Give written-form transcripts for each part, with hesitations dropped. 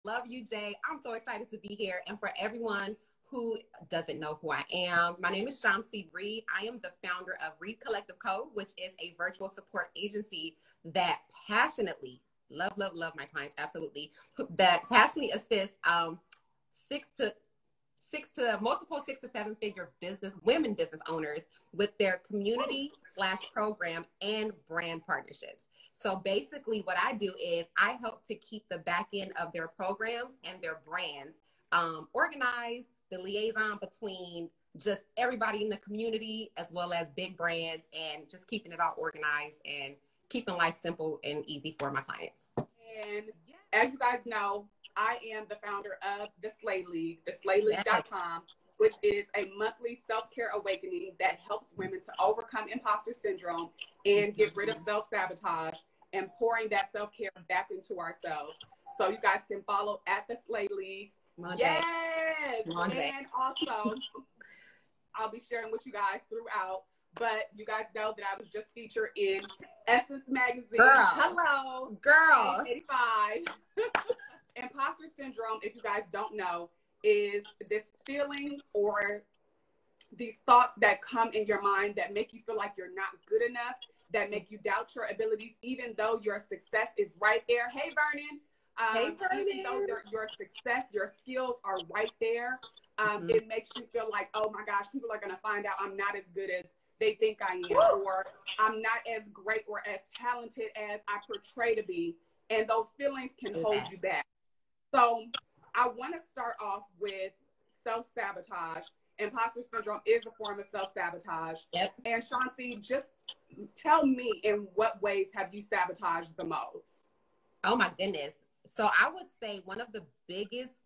Love you, Jay. I'm so excited to be here. And for everyone who doesn't know who I am, my name is Shaunsie Reed. I am the founder of Reed Collective Co., which is a virtual support agency that passionately, love my clients, absolutely, that passionately assists six to seven figure women business owners with their community/program and brand partnerships. So basically what I do is I help to keep the back end of their programs and their brands organized, the liaison between just everybody in the community as well as big brands, and just keeping it all organized and keeping life simple and easy for my clients. And as you guys know, I am the founder of the Slay League, theslayleague.com, which is a monthly self-care awakening that helps women to overcome imposter syndrome and get rid of self-sabotage and pouring that self-care back into ourselves. So you guys can follow at the Slay League. Yes! And also, I'll be sharing with you guys throughout. But you guys know that I was just featured in S.O.S magazine. Girl. Hello. Girl. 85. Imposter syndrome, if you guys don't know, is this feeling or these thoughts that come in your mind that make you feel like you're not good enough, that make you doubt your abilities, even though your success is right there. Hey, Vernon. Hey, Vernon. Even though your success, your skills are right there, it makes you feel like, oh my gosh, people are going to find out I'm not as good as they think I am, or I'm not as great or as talented as I portray to be. And those feelings can hold you back. So I want to start off with self-sabotage. Imposter syndrome is a form of self-sabotage. Yep. And Shaunsie, just tell me, in what ways have you sabotaged the most? Oh my goodness. So I would say one of the biggest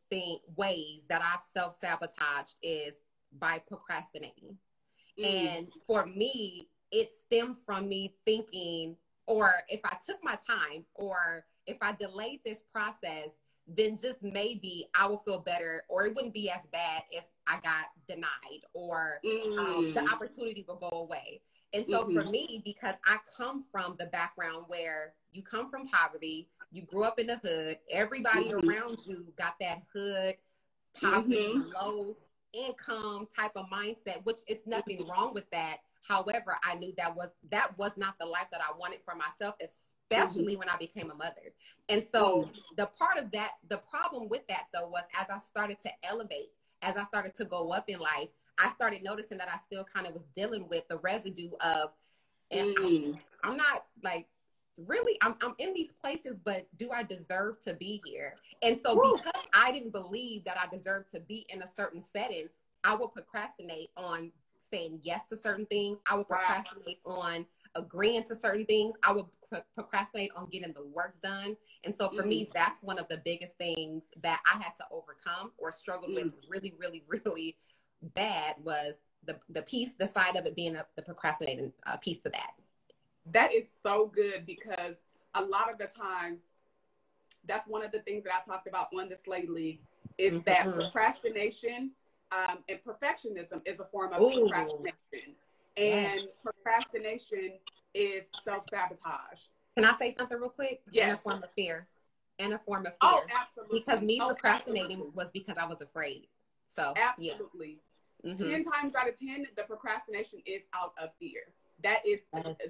ways that I've self-sabotaged is by procrastinating. And for me, it stemmed from me thinking, or if I took my time, or if I delayed this process, then just maybe I will feel better, or it wouldn't be as bad if I got denied, or the opportunity will go away. And so for me, because I come from the background where you come from poverty, you grew up in the hood, everybody around you got that hood, poverty, low income type of mindset, which it's nothing wrong with that. However, I knew that was not the life that I wanted for myself, especially when I became a mother. And so the problem with that though was, as I started to elevate, as I started to go up in life, I started noticing that I still kind of was dealing with the residue of, and I'm not like, really, I'm in these places, but do I deserve to be here? And so because I didn't believe that I deserved to be in a certain setting, I would procrastinate on saying yes to certain things. I would procrastinate on agreeing to certain things. I would procrastinate on getting the work done. And so for me, that's one of the biggest things that I had to overcome or struggled with really, really, really bad, was the side of it being the procrastinating piece to that. That is so good, because a lot of the times, that's one of the things that I talked about on the Slay League, is that procrastination and perfectionism is a form of procrastination. And procrastination is self-sabotage. Can I say something real quick? Yes. And a form of fear. Oh, absolutely. Because me procrastinating was because I was afraid. So, absolutely. 10 times out of 10, the procrastination is out of fear. That is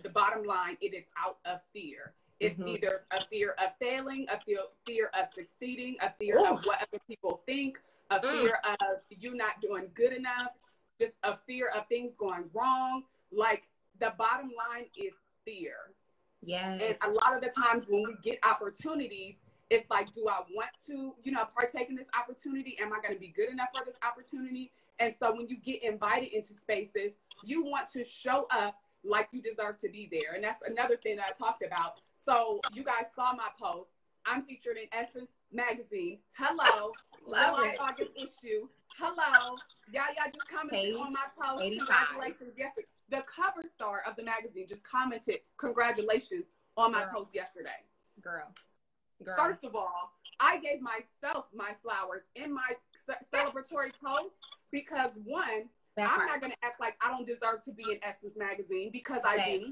the bottom line. It is out of fear. It's either a fear of failing, a fear of succeeding, a fear of what other people think, a fear of you not doing good enough, just a fear of things going wrong. Like, the bottom line is fear. Yes. And a lot of the times when we get opportunities, it's like, do I want to, partake in this opportunity? Am I going to be good enough for this opportunity? And so when you get invited into spaces, you want to show up like you deserve to be there. And that's another thing that I talked about. So you guys saw my post. I'm featured in S.O.S magazine. Hello. Love it. August issue. Hello. Y'all just commented on my post. 85. Congratulations yesterday. The cover star of the magazine just commented congratulations on my post yesterday. Girl. First of all, I gave myself my flowers in my celebratory post because, one, I'm not going to act like I don't deserve to be in S.O.S magazine, because I do.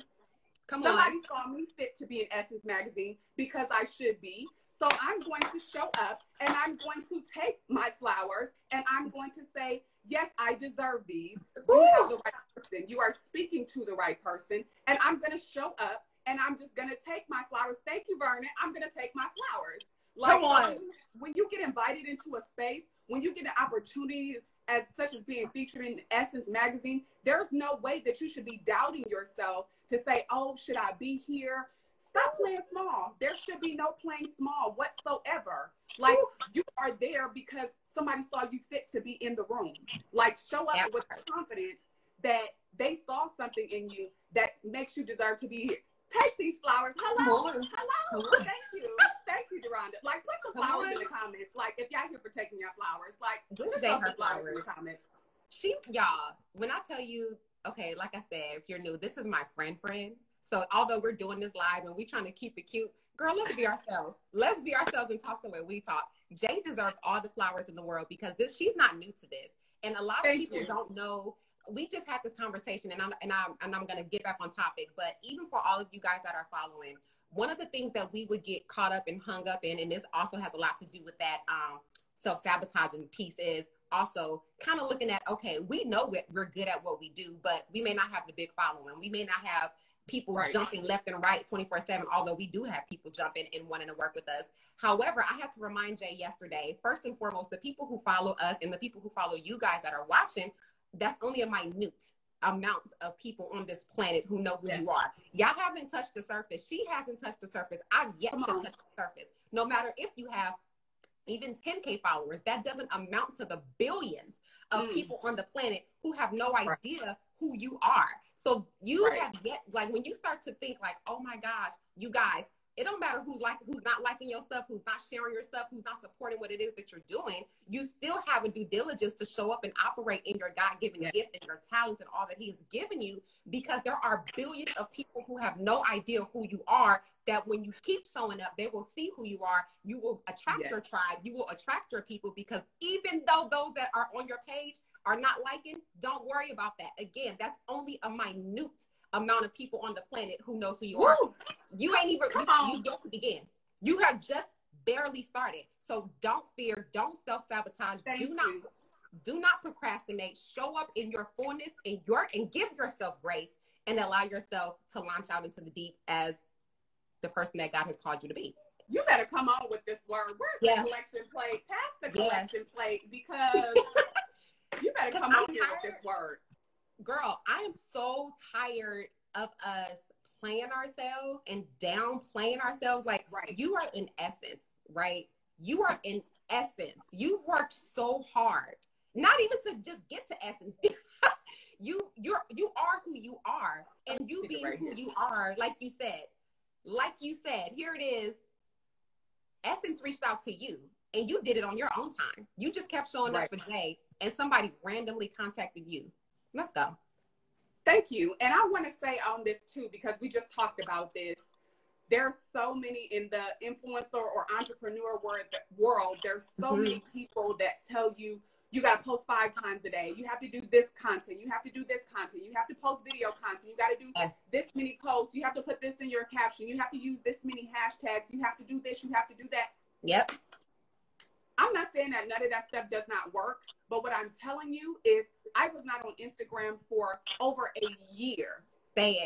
Come Somebody on. saw me fit to be in Essence magazine because I should be. So I'm going to show up and I'm going to take my flowers and I'm going to say, yes, I deserve these. You have the right person. You are speaking to the right person. And I'm going to show up and I'm just going to take my flowers. Thank you, Vernon. I'm going to take my flowers. Like, come on. when you get invited into a space, when you get an opportunity as such as being featured in Essence magazine, there's no way that you should be doubting yourself to say, oh, should I be here? Stop playing small. There should be no playing small whatsoever. Like, you are there because somebody saw you fit to be in the room. Like, show up with confidence that they saw something in you that makes you deserve to be here. Take these flowers. Hello. Hello. Thank you, Deronda. Like, put some flowers in the comments. Like, if y'all here for taking your flowers, like, just throw some flowers in the comments. Y'all, when I tell you, okay, like I said, if you're new, this is my friend. So although we're doing this live and we're trying to keep it cute, girl, let's be ourselves. Let's be ourselves and talk the way we talk. Jay deserves all the flowers in the world because she's not new to this. And a lot of people don't know. We just had this conversation and I'm going to get back on topic. But even for all of you guys that are following, one of the things that we would get caught up and hung up in, and this also has a lot to do with that self-sabotaging piece, is also kind of looking at, okay, we know we're good at what we do, but we may not have the big following. We may not have people jumping left and right 24/7, although we do have people jumping and wanting to work with us. However, I had to remind Jay yesterday, first and foremost, the people who follow us and the people who follow you guys that are watching, that's only a minute amount of people on this planet who know who you are. Y'all haven't touched the surface. She hasn't touched the surface. I've yet to touch the surface. No matter if you have even 10K followers, that doesn't amount to the billions of people on the planet who have no idea who you are. So you have yet, like, when you start to think like, oh my gosh, you guys, it don't matter who's not liking your stuff, who's not sharing your stuff, who's not supporting what it is that you're doing. You still have a due diligence to show up and operate in your God-given gift and your talents and all that he has given you, because there are billions of people who have no idea who you are, that when you keep showing up, they will see who you are. You will attract your tribe. You will attract your people, because even though those that are on your page are not liking, don't worry about that. Again, that's only a minute amount of people on the planet who knows who you are. You ain't even, you yet to begin. You have just barely started. So don't fear, don't self-sabotage. Do not procrastinate. Show up in your fullness and give yourself grace and allow yourself to launch out into the deep as the person that God has called you to be. You better come on with this word. Where's the collection plate? Pass the collection plate, because you better come on here with this word. Girl, I am so tired of us playing ourselves and downplaying ourselves. Like, you are in essence, right? You are in essence. You've worked so hard, not even to just get to essence. you are who you are, and you being who you are, like you said, here it is. Essence reached out to you, and you did it on your own time. You just kept showing up for Jay, and somebody randomly contacted you. Let's go. Thank you. And I want to say on this too, because we just talked about this. There's so many in the influencer or entrepreneur world. There's so many people that tell you, you got to post 5 times a day. You have to do this content. You have to do this content. You have to post video content. You got to do this many posts. You have to put this in your caption. You have to use this many hashtags. You have to do this. You have to do that. Yep. I'm not saying that none of that stuff does not work, but what I'm telling you is I was not on Instagram for over a year.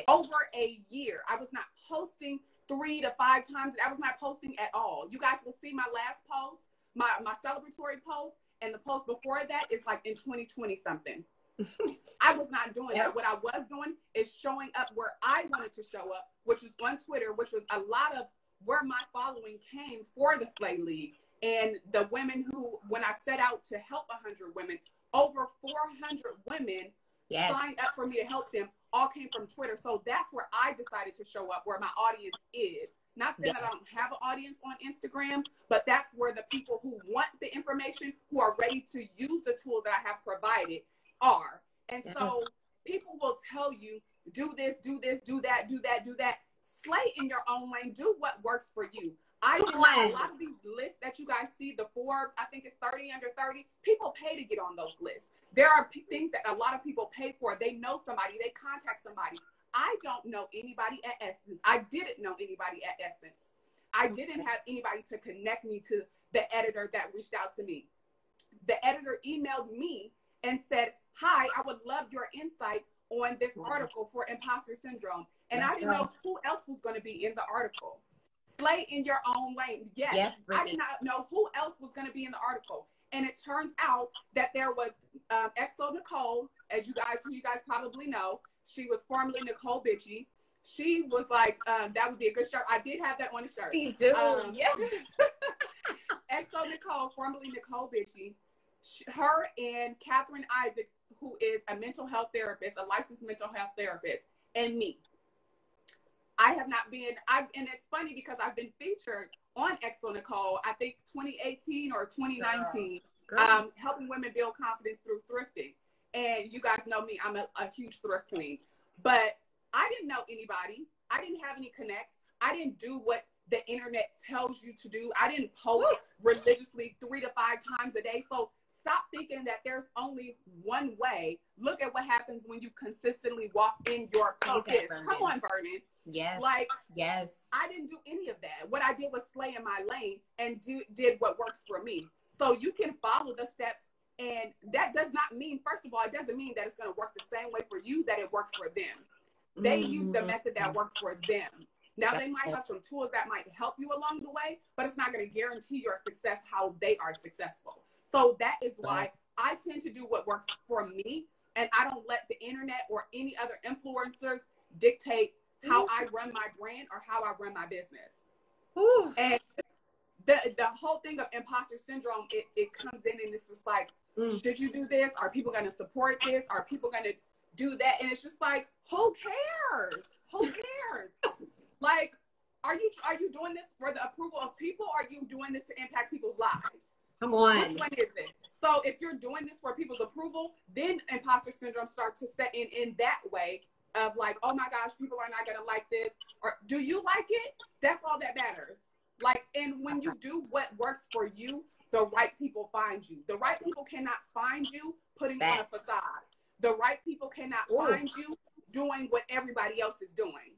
Over a year. I was not posting 3 to 5 times. I was not posting at all. You guys will see my last post, my celebratory post, and the post before that is like in 2020 something. I was not doing that. What I was doing is showing up where I wanted to show up, which was on Twitter, which was a lot of where my following came for the Slay League. And the women who, when I set out to help 100 women, over 400 women signed up for me to help them, all came from Twitter. So that's where I decided to show up, where my audience is. Not saying that I don't have an audience on Instagram, but that's where the people who want the information, who are ready to use the tools that I have provided are. And so people will tell you, do this, do this, do that, do that, do that. Slay in your own lane. Do what works for you. I do a lot of these lists that you guys see, the Forbes, I think it's 30 under 30. People pay to get on those lists. There are things that a lot of people pay for. They know somebody, they contact somebody. I don't know anybody at Essence. I didn't know anybody at Essence. I didn't have anybody to connect me to the editor that reached out to me. The editor emailed me and said, hi, I would love your insight on this article for Imposter Syndrome. And I didn't know who else was going to be in the article. Slay in your own lane. Yes, I did not know who else was going to be in the article. And it turns out that there was XO Nicole, who you guys probably know. She was formerly Nicole Bitchy. She was like, that would be a good shirt. I did have that on the shirt. You do, yes. XO Nicole, formerly Nicole Bitchy. Her and Catherine Isaacs, who is a mental health therapist, a licensed mental health therapist, and me. I have not been, and it's funny because I've been featured on XO Nicole, I think 2018 or 2019, helping women build confidence through thrifting. And you guys know me, I'm a huge thrift queen. But I didn't know anybody. I didn't have any connects. I didn't do what the internet tells you to do. I didn't post religiously 3 to 5 times a day. So stop thinking that there's only one way. Look at what happens when you consistently walk in your purpose. Come on, Vernon. Yes. Yes. I didn't do any of that. What I did was slay in my lane and did what works for me. So you can follow the steps. And that does not mean, first of all, it doesn't mean that it's going to work the same way for you that it works for them. They use the method that works for them. Now, they might have some tools that might help you along the way, but it's not going to guarantee your success how they are successful. So that is why I tend to do what works for me, and I don't let the internet or any other influencers dictate how I run my brand or how I run my business. And the whole thing of imposter syndrome, it comes in and it's just like, should you do this? Are people going to support this? Are people going to do that? And it's just like, who cares? Who cares? Like, are you doing this for the approval of people? Or are you doing this to impact people's lives? Come on. Which one is it? So if you're doing this for people's approval, then imposter syndrome starts to set in that way of like, oh my gosh, people are not going to like this. Or do you like it? That's all that matters. Like, and when you do what works for you, the right people find you. The right people cannot find you putting on a facade. The right people cannot find you doing what everybody else is doing.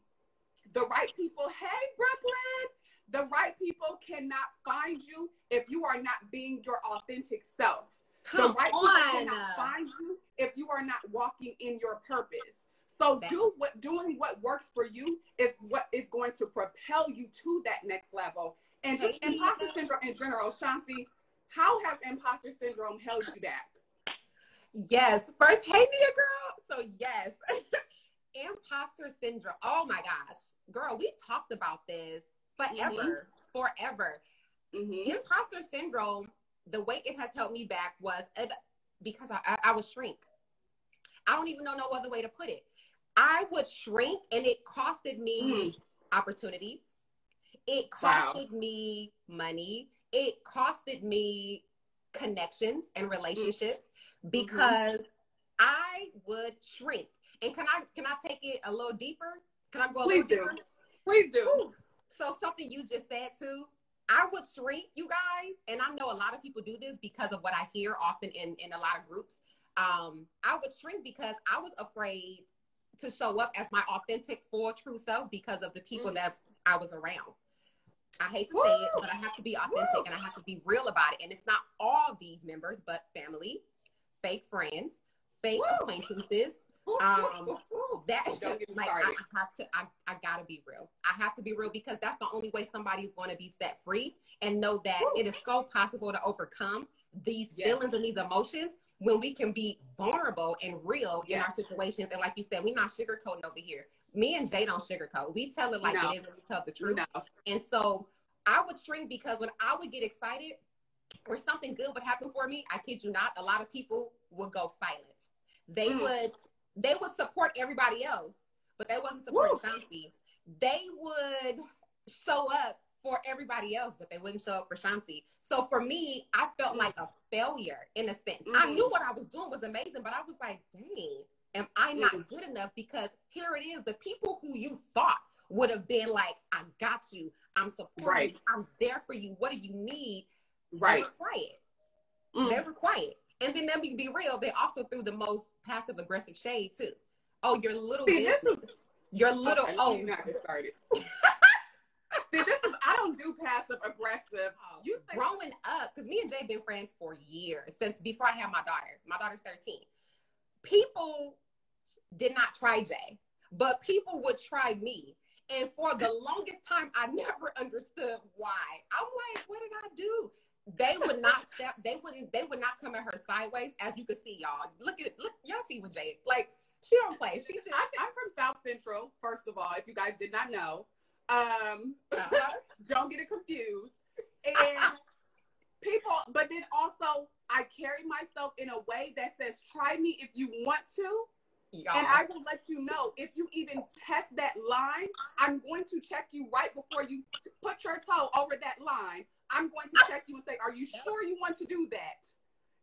The right people, hey, Brooklyn, the right people cannot find you if you are not being your authentic self. The right people cannot find you if you are not walking in your purpose. So doing what works for you is what is going to propel you to that next level. And just imposter syndrome in general, Shaunsie, how has imposter syndrome held you back? Yes. First, hey, Nia girl. So yes, imposter syndrome. Oh my gosh, girl, we've talked about this forever. Imposter syndrome, the way it has held me back was because I would shrink. I don't even know no other way to put it. I would shrink, and it costed me opportunities. It costed me money. It costed me connections and relationships because I would shrink. And can I take it a little deeper? Can I go a little deeper? Please do. Ooh. So something you just said too, I would shrink, you guys, and I know a lot of people do this because of what I hear often in a lot of groups. I would shrink because I was afraid to show up as my authentic, full, true self because of the people that I was around. I hate to say it, but I have to be authentic and I have to be real about it. And it's not all these members, but family, fake friends, fake acquaintances. That's like I gotta be real. I have to be real because that's the only way somebody's going to be set free and know that it is so possible to overcome these feelings and these emotions when we can be vulnerable and real in our situations. And like you said, we're not sugarcoating over here. Me and Jay don't sugarcoat. We tell it like it is, and we tell the truth. And so I would shrink because when I would get excited or something good would happen for me, I kid you not, a lot of people would go silent. They would support everybody else, but they wasn't supporting Shaunsie. They would show up for everybody else, but they wouldn't show up for Shaunsie. So for me, I felt like a failure in a sense. I knew what I was doing was amazing, but I was like, dang, am I not good enough? Because here it is, the people who you thought would have been like, I got you, I'm supporting you, I'm there for you, what do you need? They were quiet. They were quiet. And then let me be real, they also threw the most passive aggressive shade too. Oh, your little business. Your little okay, oh. You not get started. See, I don't do passive aggressive. You say growing up, because me and Jay have been friends for years, since before I had my daughter. My daughter's 13. People did not try Jay, but people would try me. And for the longest time, I never understood why. I'm like, what did I do? They would not step, they would not come at her sideways, as you can see, y'all. Look, y'all see with Jay. Like, she don't play. She just I'm from South Central, first of all, if you guys did not know. Don't get it confused. And people, but then also I carry myself in a way that says, try me if you want to. Y'all. And I will let you know if you even test that line, I'm going to check you right before you put your toe over that line. I'm going to check you and say, are you sure you want to do that?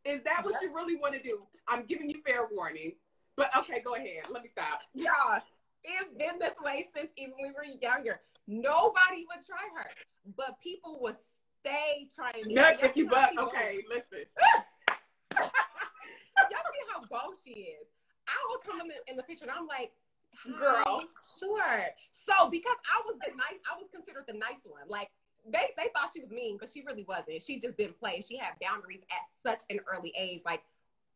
Is that what you really want to do? I'm giving you fair warning. But okay, go ahead. Let me stop. Y'all, it's been this way since even we were younger. Nobody would try her, but people would stay trying me. Not if you but okay, listen. Y'all see how bold she is. I would come in the picture and I'm like, girl, sure. So because I was considered the nice one. Like they thought she was mean, but she really wasn't. She just didn't play. She had boundaries at such an early age. Like,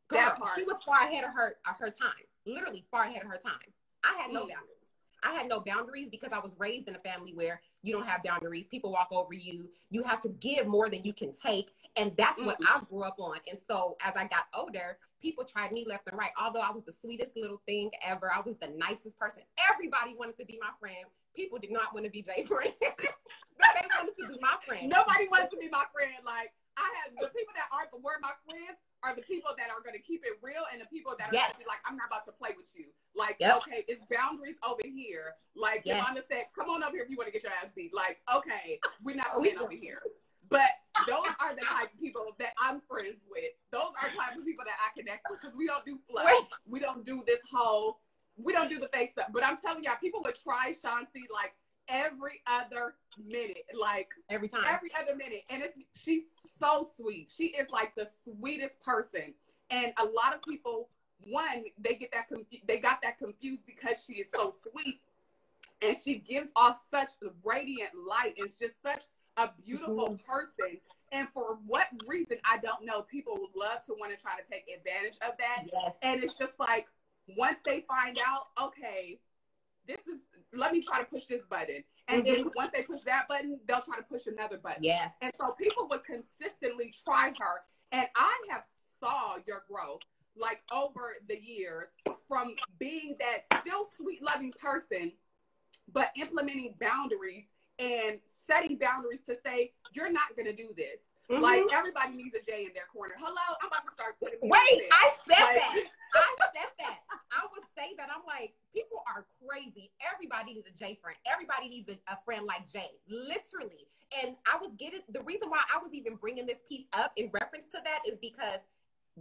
girl, she was far ahead of her time. Literally far ahead of her time. I had no boundaries. I had no boundaries because I was raised in a family where you don't have boundaries. People walk over you. You have to give more than you can take. And that's what I grew up on. And so as I got older, people tried me left and right. Although I was the sweetest little thing ever. I was the nicest person. Everybody wanted to be my friend. People did not want to be Jay's friend. But they wanted to be my friend. Nobody wants to be my friend. Like, I have the people that were my friends are the people that are going to keep it real and the people that are going to be like, I'm not about to play with you. Like, okay, it's boundaries over here. Like, Yolanda said, come on over here if you want to get your ass beat. Like, okay, we're not playing over here. But those are the type of people that I'm friends with. Those are the type of people that I connect with because we don't do fluff. We don't do this whole, we don't do the fake stuff. But I'm telling y'all, people would try Shaunsie like every other minute, like every other minute. And she's so sweet. She is like the sweetest person. And a lot of people, one, they got that confused because she is so sweet and she gives off such radiant light. It's just such a beautiful person. And for what reason, I don't know, people would love to want to try to take advantage of that. And it's just like, once they find out, okay, let me try to push this button. And then once they push that button, they'll try to push another button. And so people would consistently try her. And I have saw your growth, like over the years, from being that still sweet, loving person, but implementing boundaries and setting boundaries to say, you're not going to do this. Like, everybody needs a J in their corner. Hello, I'm about to start putting I said that. I would say that. I'm like, people are crazy. Everybody needs a J friend. Everybody needs a friend like Jay, literally. And I was the reason why I was even bringing this piece up in reference to that is because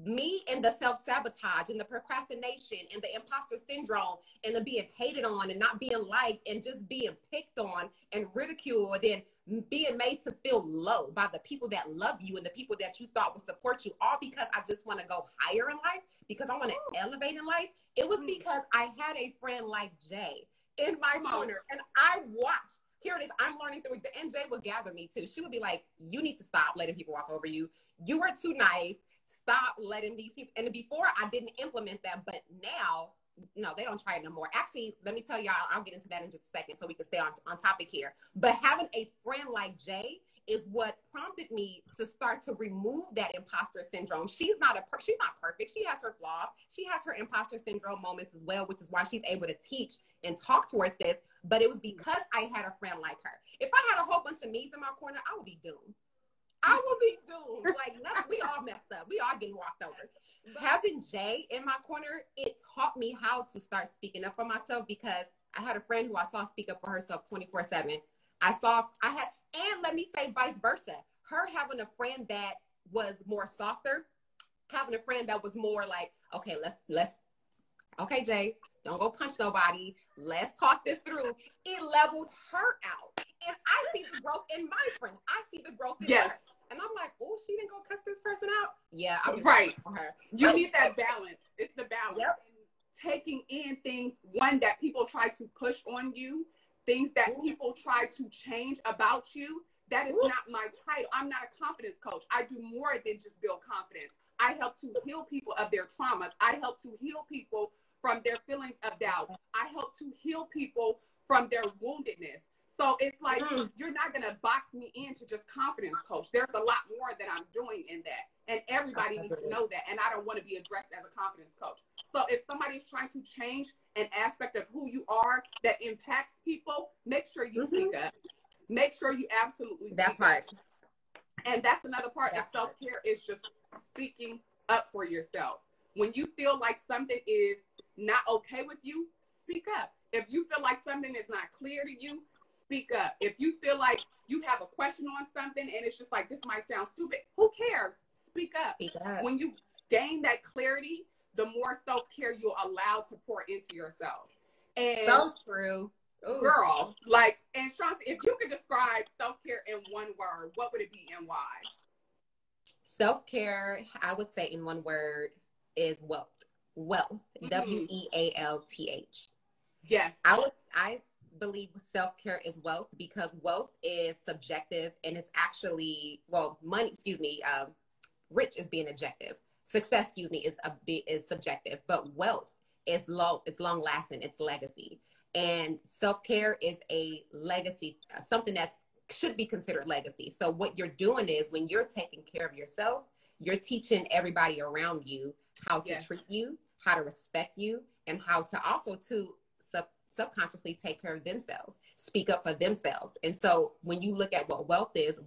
me and the self-sabotage and the procrastination and the imposter syndrome and the being hated on and not being liked and just being picked on and ridiculed and being made to feel low by the people that love you and the people that you thought would support you, all because I just want to go higher in life, because I want to elevate in life. It was because I had a friend like Jay in my corner and I watched. Here it is. I'm learning through it. And Jay would gather me too. She would be like, you need to stop letting people walk over you. You are too nice. Stop letting these people. And before I didn't implement that, but now, no, they don't try it no more. Actually, let me tell y'all, I'll get into that in just a second so we can stay on topic here. But having a friend like Jay is what prompted me to start to remove that imposter syndrome. She's not perfect. She has her flaws. She has her imposter syndrome moments as well, which is why she's able to teach and talk towards this. But it was because I had a friend like her. If I had a whole bunch of me's in my corner, I would be doomed. I would be doomed. Like, we all messed up. We all getting walked over. Having Jay in my corner, it taught me how to start speaking up for myself, because I had a friend who I saw speak up for herself 24/7. And let me say vice versa. Her having a friend that was more softer, having a friend that was more like, okay, okay, Jay, don't go punch nobody. Let's talk this through. It leveled her out. And I see the growth in my friend. I see the growth in her. And I'm like, oh, she didn't go cuss this person out. Yeah, I'm right for her. You need that balance. It's the balance. taking in things, one, that people try to push on you, things that people try to change about you. That is not my title. I'm not a confidence coach. I do more than just build confidence. I help to heal people of their traumas. I help to heal people from their feelings of doubt. I help to heal people from their woundedness. So it's like, you're not going to box me into just confidence coach. There's a lot more that I'm doing in that. And everybody needs to know that. And I don't want to be addressed as a confidence coach. So if somebody's trying to change an aspect of who you are that impacts people, make sure you speak up. Make sure you absolutely speak up. And that's another part of self-care, is just speaking up for yourself. When you feel like something is not okay with you, speak up. If you feel like something is not clear to you, speak up. If you feel like you have a question on something and it's just like, this might sound stupid, who cares? Speak up. When you gain that clarity, the more self-care you'll allow to pour into yourself. And so true. Ooh. Girl, like, and Shaunsie, if you could describe self-care in one word, what would it be and why? Self-care, I would say in one word, is wealth. Wealth. WEALTH. Yes. I believe self-care is wealth, because wealth is subjective, and it's actually, well, money, rich is being objective. Success, is subjective, but wealth is long lasting. It's legacy. And self-care is a legacy, something that should be considered legacy. So what you're doing is, when you're taking care of yourself, you're teaching everybody around you how to treat you, how to respect you, and how to also subconsciously take care of themselves, speak up for themselves. And so when you look at what wealth is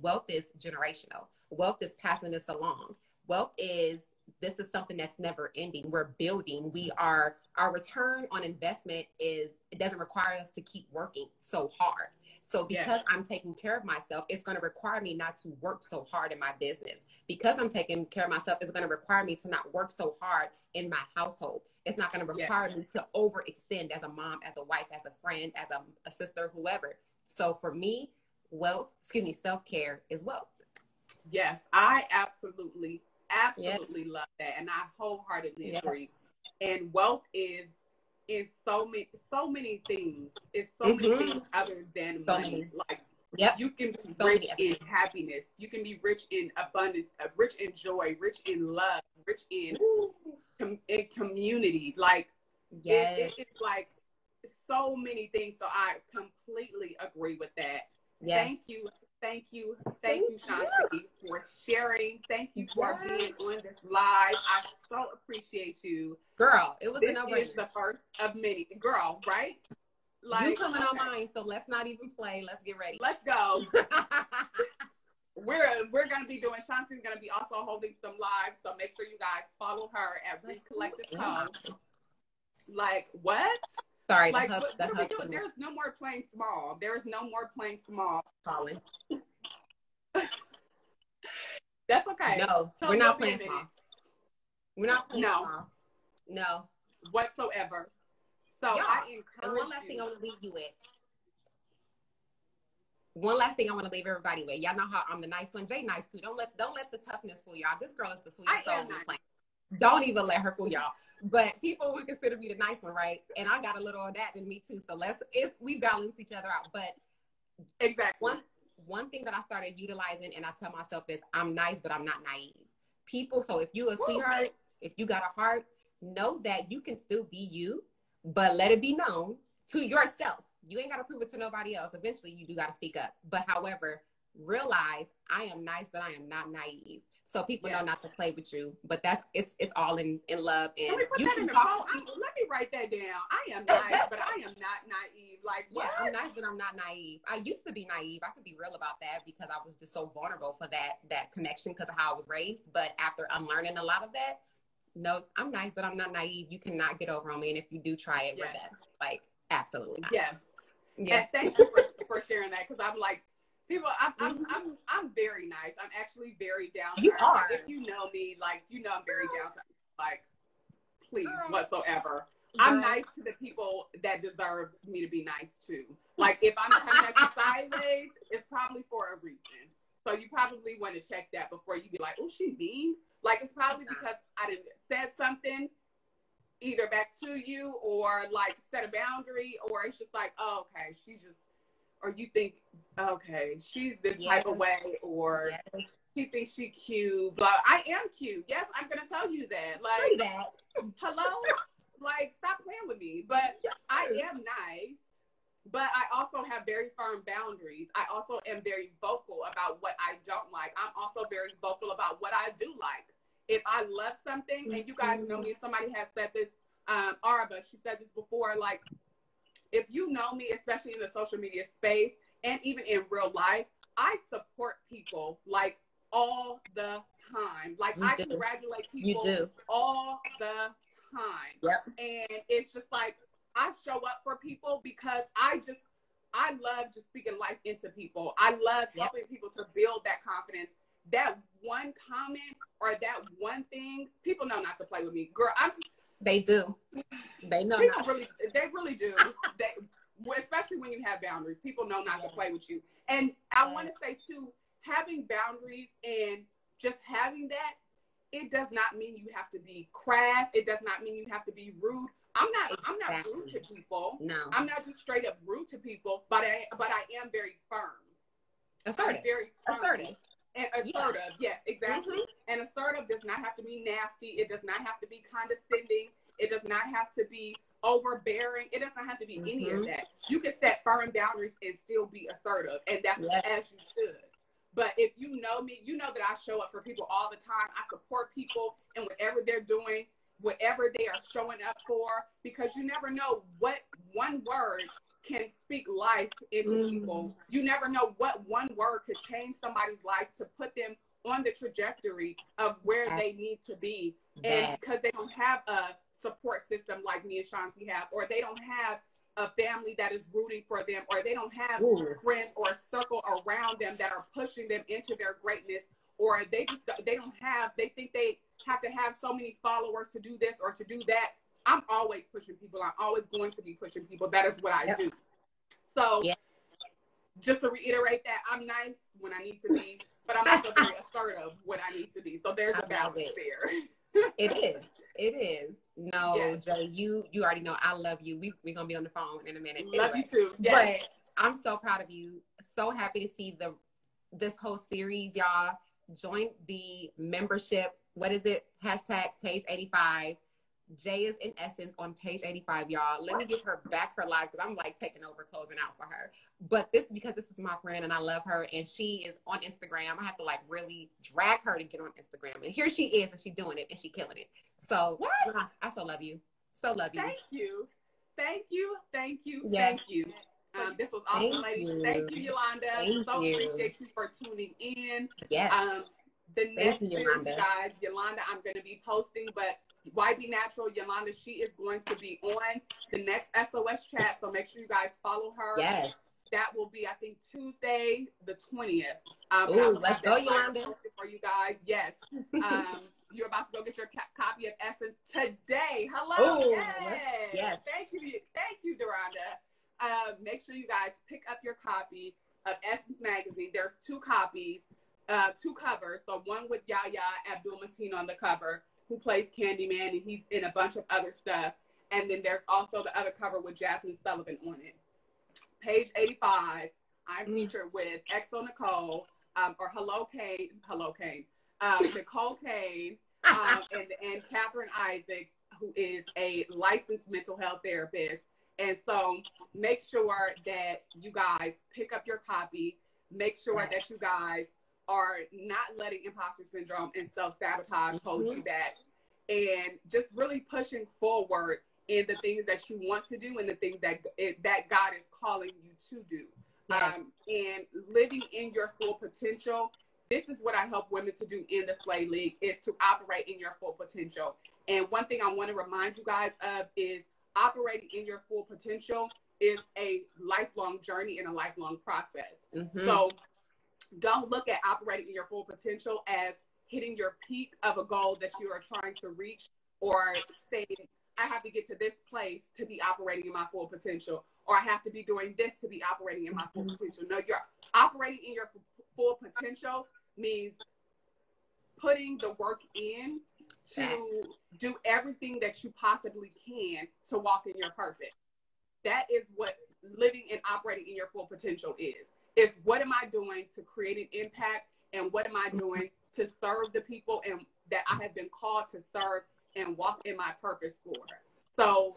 generational. Wealth is passing this along. Wealth is, this is something that's never ending. We're building. Our return on investment it doesn't require us to keep working so hard. So because I'm taking care of myself, it's going to require me not to work so hard in my business. Because I'm taking care of myself, it's going to require me to not work so hard in my household. It's not going to require me to overextend as a mom, as a wife, as a friend, as a sister, whoever. So for me, self-care is wealth. Yes, I absolutely love that, and I wholeheartly agree. And wealth is so many things. It's so many things other than money. Like, you can be rich in happiness. You can be rich in abundance, rich in joy, rich in love, rich in community. Like, it's like so many things. So I completely agree with that. Thank you, Shaunsie, for sharing. Thank you for being on this live. I so appreciate you. Girl, it was this is the first of many. Girl, right? Like, you coming on mine, so let's not even play. Let's get ready. Let's go. We're going to be doing, Shaunsie's going to be also holding some lives, so make sure you guys follow her at Read Collective Tone. Like, what? Sorry, like, what are we doing? There's no more playing small. There is no more playing small. Colin. That's okay. No, we're not playing small. We're not playing small. No. Whatsoever. So I encourage and one last thing I want to leave you with. One last thing I want to leave everybody with. Y'all know how I'm the nice one. Jay nice too. Don't let the toughness fool y'all. This girl is the sweetest soul on the planet. Don't even let her fool y'all. But people would consider me the nice one, right? And I got a little of that in me too. So we balance each other out. But exactly. One thing that I started utilizing, and I tell myself, is I'm nice, but I'm not naive. People, so if you a sweetheart, if you got a heart, know that you can still be you, but let it be known to yourself. You ain't got to prove it to nobody else. Eventually, you do got to speak up. But however, realize I am nice, but I am not naive. So people know not to play with you, but it's all in love. And you can talk. Let me write that down. I am nice, but I am not naive. Like, what? Yeah, I'm nice, but I'm not naive. I used to be naive. I could be real about that because I was just so vulnerable for that connection because of how I was raised. But after unlearning a lot of that, no, I'm nice, but I'm not naive. You cannot get over on me. And if you do try it, we're done. Like, absolutely not. Yes. Yeah. And thank you for sharing that, because I'm like, people, I'm very nice. I'm actually very down to earth. You are. If you know me, like, you know I'm very down to earth. Like, please, whatsoever. I'm nice to the people that deserve me to be nice to. Like, if I'm coming at you sideways, it's probably for a reason. So you probably want to check that before you be like, oh, she mean. Like, it's probably because I didn't said something either back to you or like set a boundary, or it's just like, oh, okay, she just, or you think, okay, she's this type of way, or she thinks she cute, blah. I am cute. Yes, I'm going to tell you that. Like, hello? Like, stop playing with me. But I am nice. But I also have very firm boundaries. I also am very vocal about what I don't like. I'm also very vocal about what I do like. If I love something, and you guys know me, somebody has said this, Arba, she said this before, like, if you know me, especially in the social media space and even in real life, I support people like all the time. Like, I congratulate people all the time. And it's just like, I show up for people because I love just speaking life into people. I love helping people to build that confidence. That one comment or that one thing, people know not to play with me. Girl, they do. They know people they really do. Especially when you have boundaries. People know not to play with you. And I want to say too, having boundaries and just having that, it does not mean you have to be crass. It does not mean you have to be rude. I'm not rude to people. No. I'm not just straight up rude to people, but I am very firm. Assertive. Very firm. Assertive. And assertive, yes, exactly. And assertive does not have to be nasty. It does not have to be condescending. It does not have to be overbearing. It does not have to be any of that. You can set firm boundaries and still be assertive, and that's as you should. But if you know me, you know that I show up for people all the time. I support people in whatever they're doing, whatever they are showing up for, because you never know what one word can speak life into people. You never know what one word could change somebody's life to put them on the trajectory of where they need to be. And because they don't have a support system like me and Shaunsie have, or they don't have a family that is rooting for them, or they don't have friends or a circle around them that are pushing them into their greatness, or they think they have to have so many followers to do this or to do that. I'm always pushing people. I'm always going to be pushing people. That is what I do. So just to reiterate that, I'm nice when I need to be, but I'm also very assertive when I need to be. So there's a balance there. It is. No, Jay, you already know I love you. We're going to be on the phone in a minute. Love you too. Yes. But I'm so proud of you. So happy to see this whole series, y'all. Join the membership. What is it? Hashtag page 85. Jay is in essence on page 85, y'all. Let me give her back her life because I'm like taking over, closing out for her. But this is my friend and I love her, and she is on Instagram. I have to like really drag her to get on Instagram, and here she is, and she's doing it, and she's killing it. So I so love you. So love you. Thank you. Thank you. Thank you. Yes. Thank you. This was awesome, ladies. Thank you, Yolanda. Appreciate you for tuning in. Yes. The next series, you guys, Yolanda, I'm going to be posting, but Why Be Natural, Yolanda, she is going to be on the next S.O.S chat, so make sure you guys follow her. Yes. That will be, I think, Tuesday the 20th. Let's go, Yolanda. For you guys, yes. You're about to go get your copy of Essence today. Hello. Yes. Thank you, Duranda. Make sure you guys pick up your copy of Essence magazine. There's 2 copies. 2 covers. So one with Yahya Abdul-Mateen on the cover, who plays Candyman, and he's in a bunch of other stuff. And then there's also the other cover with Jasmine Sullivan on it. Page 85, I'm featured with Exo Nicole, or Nicole Kane, and Catherine Isaacs, who is a licensed mental health therapist. And so make sure that you guys pick up your copy. Make sure that you guys are not letting imposter syndrome and self-sabotage hold you back, and just really pushing forward in the things that you want to do and the things that God is calling you to do. And living in your full potential. This is what I help women to do in the Slay League, is to operate in your full potential. And one thing I want to remind you guys of is operating in your full potential is a lifelong journey and a lifelong process. So don't look at operating in your full potential as hitting your peak of a goal that you are trying to reach, or saying, I have to get to this place to be operating in my full potential, or I have to be doing this to be operating in my full potential. No, you're operating in your full potential means putting the work in to do everything that you possibly can to walk in your purpose. That is what living and operating in your full potential is. It's what am I doing to create an impact, and what am I doing to serve the people and that I have been called to serve and walk in my purpose for. So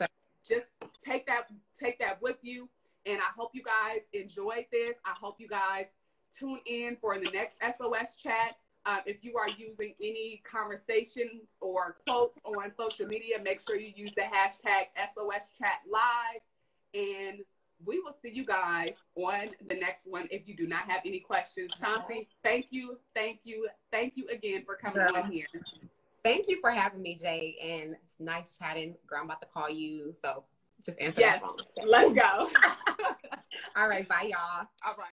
just take that with you. And I hope you guys enjoyed this. I hope you guys tune in for the next SOS chat. If you are using any conversations or quotes on social media, make sure you use the hashtag SOS Chat Live. And we will see you guys on the next one if you do not have any questions. Shaunsie, thank you again for coming on here. Thank you for having me, Jay. And it's nice chatting. Girl, I'm about to call you. So just answer that phone. Let's go. All right. Bye, y'all. All right.